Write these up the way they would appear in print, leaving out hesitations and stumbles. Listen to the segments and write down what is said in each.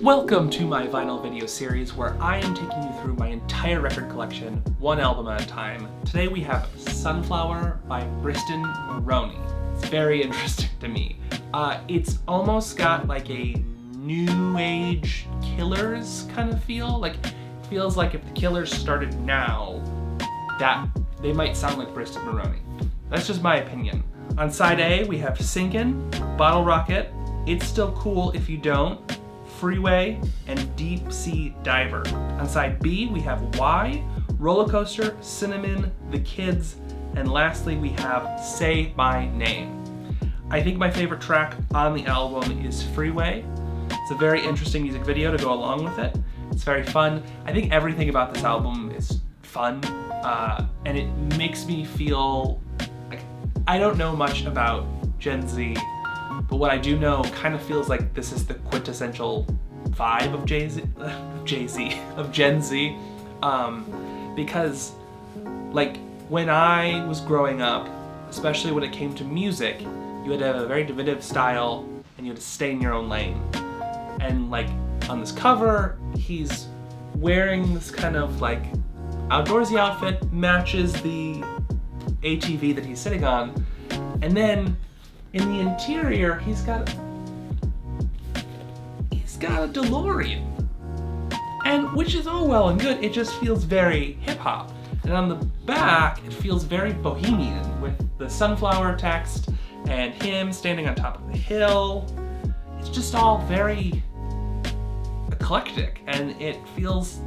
Welcome to my vinyl video series where I am taking you through my entire record collection, one album at a time. Today we have Sunflower by Briston Maroney. It's very interesting to me. It's almost got like a new age Killers kind of feel. Like, it feels like if the Killers started now, that they might sound like Briston Maroney. That's just my opinion. On side A, we have Sinkin', Bottle Rocket, It's Still Cool If You Don't, Freeway, and Deep Sea Diver. On side B, we have Why, Roller Coaster, Cinnamon, The Kids, and lastly, we have Say My Name. I think my favorite track on the album is Freeway. It's a very interesting music video to go along with it. It's very fun. I think everything about this album is fun, and it makes me feel like I don't know much about Gen Z, but what I do know kind of feels like this is the quintessential vibe of Gen Z, because like when I was growing up, especially when it came to music, you had to have a very definitive style and you had to stay in your own lane. And like on this cover, he's wearing this kind of like outdoorsy outfit, matches the ATV that he's sitting on, and then in the interior, he's got a DeLorean, and which is all well and good. It just feels very hip hop. And on the back, it feels very bohemian with the sunflower text and him standing on top of the hill. It's just all very eclectic, and it feels,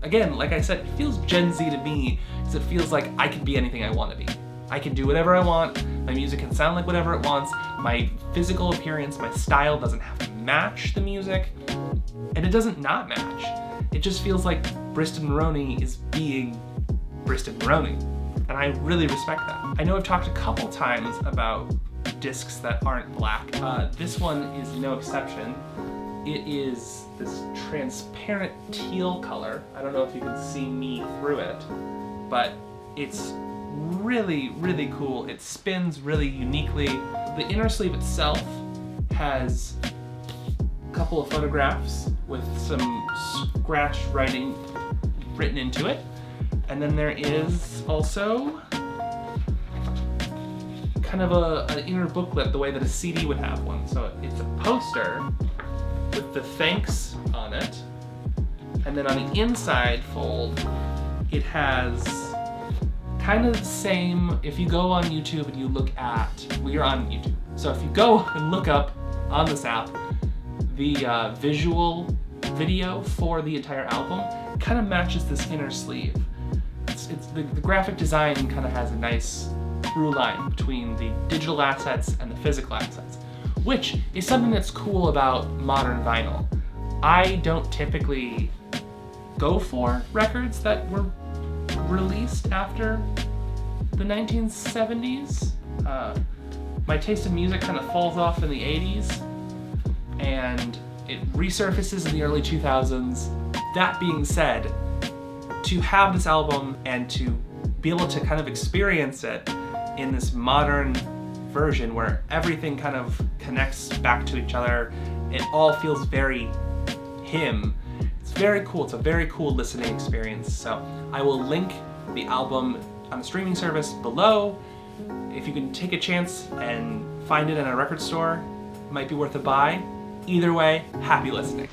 again, like I said, it feels Gen Z to me because it feels like I can be anything I want to be. I can do whatever I want, my music can sound like whatever it wants, my physical appearance, my style doesn't have to match the music, and it doesn't not match. It just feels like Briston Maroney is being Briston Maroney, and I really respect that. I know I've talked a couple times about discs that aren't black. This one is no exception. It is this transparent teal color. I don't know if you can see me through it, but it's really, really cool. It spins really uniquely. The inner sleeve itself has a couple of photographs with some scratch writing written into it. And then there is also kind of an inner booklet the way that a CD would have one. So it's a poster with the thanks on it. And then on the inside fold, it has kind of the same, if you go on YouTube and you look at, well, you're on YouTube. So if you go and look up on this app, the visual video for the entire album kind of matches this inner sleeve. It's the graphic design kind of has a nice through line between the digital assets and the physical assets, which is something that's cool about modern vinyl. I don't typically go for records that were released after the 1970s. My taste in music kind of falls off in the 80s, and it resurfaces in the early 2000s. That being said, to have this album and to be able to kind of experience it in this modern version where everything kind of connects back to each other, it all feels very him. It's very cool. It's a very cool listening experience. So I will link the album on the streaming service below. If you can take a chance and find it in a record store, it might be worth a buy. Either way, happy listening.